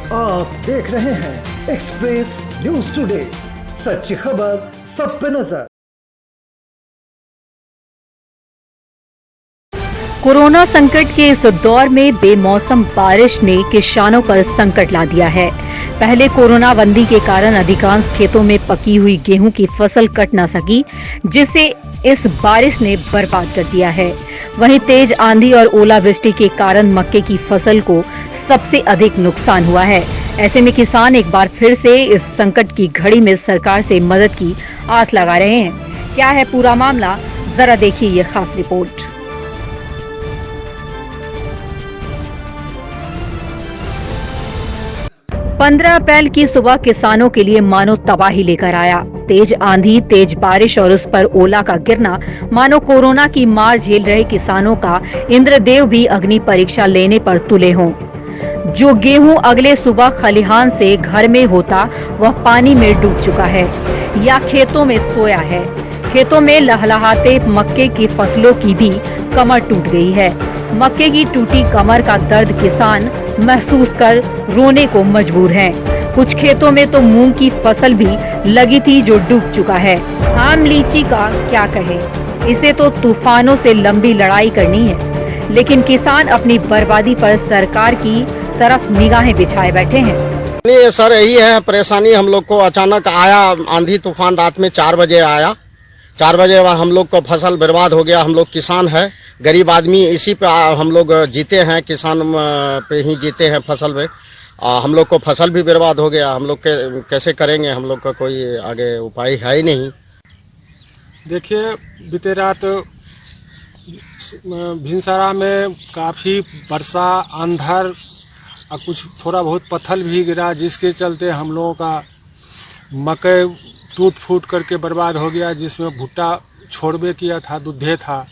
आप देख रहे हैं एक्सप्रेस न्यूज टुडे, सच्ची खबर सब पे नजर। कोरोना संकट के इस दौर में बेमौसम बारिश ने किसानों पर संकट ला दिया है। पहले कोरोना बंदी के कारण अधिकांश खेतों में पकी हुई गेहूं की फसल कट न सकी, जिसे इस बारिश ने बर्बाद कर दिया है। वहीं तेज आंधी और ओलावृष्टि के कारण मक्के की फसल को सबसे अधिक नुकसान हुआ है। ऐसे में किसान एक बार फिर से इस संकट की घड़ी में सरकार से मदद की आस लगा रहे हैं। क्या है पूरा मामला, जरा देखिए ये खास रिपोर्ट। 15 अप्रैल की सुबह किसानों के लिए मानो तबाही लेकर आया। तेज आंधी, तेज बारिश और उस पर ओला का गिरना मानो कोरोना की मार झेल रहे किसानों का इंद्रदेव भी अग्नि परीक्षा लेने पर तुले हों। जो गेहूं अगले सुबह खलिहान से घर में होता वह पानी में डूब चुका है या खेतों में सोया है। खेतों में लहलहाते मक्के की फसलों की भी कमर टूट गई है। मक्के की टूटी कमर का दर्द किसान महसूस कर रोने को मजबूर हैं। कुछ खेतों में तो मूंग की फसल भी लगी थी जो डूब चुका है। आम लीची का क्या कहे, इसे तो तूफानों से लंबी लड़ाई करनी है, लेकिन किसान अपनी बर्बादी पर सरकार की तरफ निगाहें बिछाए बैठे हैं। नहीं सर, यही है परेशानी। हम लोग को अचानक आया आंधी तूफान, रात में 4 बजे आया। 4 बजे बाद हम लोग को फसल बर्बाद हो गया। हम लोग किसान है, गरीब आदमी, इसी पे हम लोग जीते हैं, किसान पे ही जीते हैं फसल पे। हम लोग को फसल भी बर्बाद हो गया। हम लोग कैसे करेंगे, हम लोग का कोई आगे उपाय है ही नहीं। देखिए, बीते रात भिनसरा में काफ़ी वर्षा, अंधड़ और कुछ थोड़ा बहुत पत्थर भी गिरा, जिसके चलते हम लोगों का मकई टूट फूट करके बर्बाद हो गया, जिसमें भुट्टा छोड़बे किया था, दूधे था।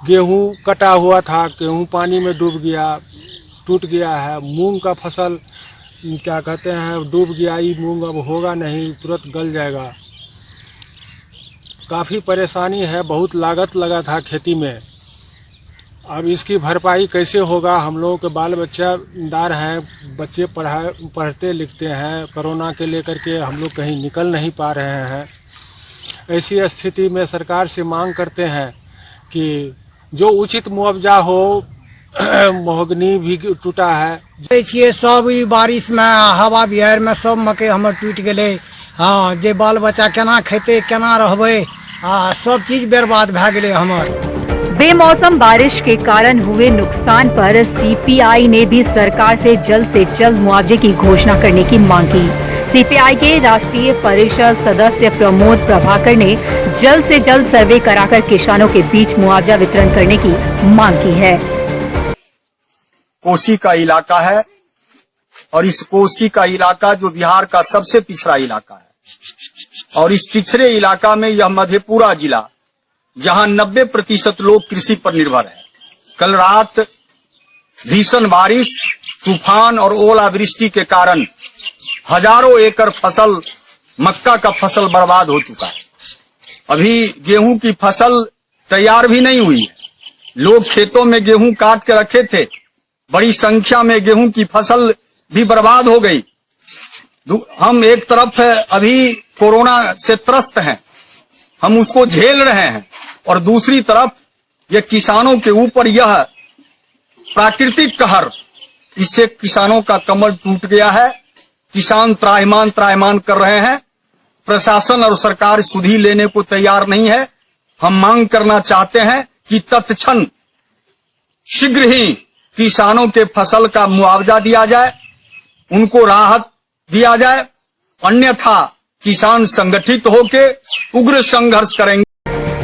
गेहूं कटा हुआ था, गेहूं पानी में डूब गया, टूट गया है। मूंग का फसल क्या कहते हैं, डूब गया। ये मूंग अब होगा नहीं, तुरंत गल जाएगा। काफ़ी परेशानी है, बहुत लागत लगा था खेती में। अब इसकी भरपाई कैसे होगा? हम लोगों के बाल बच्चा दार हैं, बच्चे पढ़ते लिखते हैं। कोरोना के लेकर के हम लोग कहीं निकल नहीं पा रहे हैं। ऐसी स्थिति में सरकार से मांग करते हैं कि जो उचित मुआवजा हो। महोगनी भी टूटा है। सब बारिश में, हवा बिहार में सब मकई हमर टूट गए। हाँ, जे बाल बच्चा केना खेते, केना रहबे, सब चीज बर्बाद भए गेले हमर। बेमौसम बारिश के कारण हुए नुकसान पर सीपीआई ने भी सरकार से जल्द मुआवजे की घोषणा करने की मांग की। सीपीआई के राष्ट्रीय परिषद सदस्य प्रमोद प्रभाकर ने जल्द से जल्द सर्वे कराकर किसानों के बीच मुआवजा वितरण करने की मांग की है। कोसी का इलाका है और इस कोसी का इलाका जो बिहार का सबसे पिछड़ा इलाका है, और इस पिछड़े इलाका में यह मधेपुरा जिला, जहां 90% लोग कृषि पर निर्भर है। कल रात भीषण बारिश, तूफान और ओलावृष्टि के कारण हजारों एकड़ फसल, मक्का का फसल बर्बाद हो चुका है। अभी गेहूं की फसल तैयार भी नहीं हुई है। लोग खेतों में गेहूं काट के रखे थे, बड़ी संख्या में गेहूं की फसल भी बर्बाद हो गई। हम एक तरफ अभी कोरोना से त्रस्त हैं, हम उसको झेल रहे हैं, और दूसरी तरफ ये किसानों के ऊपर यह प्राकृतिक कहर, इससे किसानों का कमर टूट गया है। किसान त्राहिमाम कर रहे हैं। प्रशासन और सरकार सुधि लेने को तैयार नहीं है। हम मांग करना चाहते हैं कि तत्क्षण शीघ्र ही किसानों के फसल का मुआवजा दिया जाए, उनको राहत दिया जाए, अन्यथा किसान संगठित होकर उग्र संघर्ष करेंगे।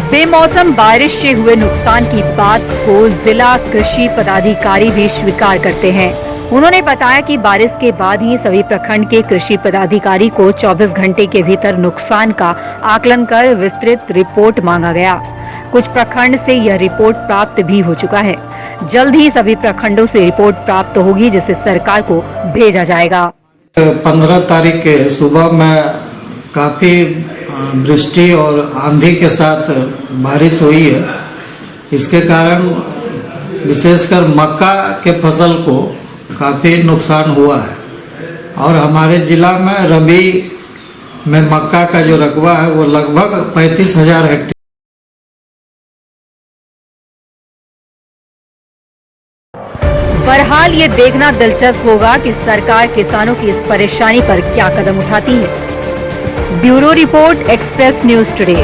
बेमौसम बारिश से हुए नुकसान की बात को जिला कृषि पदाधिकारी भी स्वीकार करते हैं। उन्होंने बताया कि बारिश के बाद ही सभी प्रखंड के कृषि पदाधिकारी को 24 घंटे के भीतर नुकसान का आकलन कर विस्तृत रिपोर्ट मांगा गया। कुछ प्रखंड से यह रिपोर्ट प्राप्त भी हो चुका है। जल्द ही सभी प्रखंडों से रिपोर्ट प्राप्त होगी, जिसे सरकार को भेजा जाएगा। 15 तारीख के सुबह में काफी वृष्टि और आंधी के साथ बारिश हुई है। इसके कारण विशेषकर मक्का के फसल को काफी नुकसान हुआ है। और हमारे जिला में रबी में मक्का का जो रकबा है वो लगभग 35,000 हेक्टेयर। बहरहाल ये देखना दिलचस्प होगा कि सरकार किसानों की इस परेशानी पर क्या कदम उठाती है। Bureau report, express news today.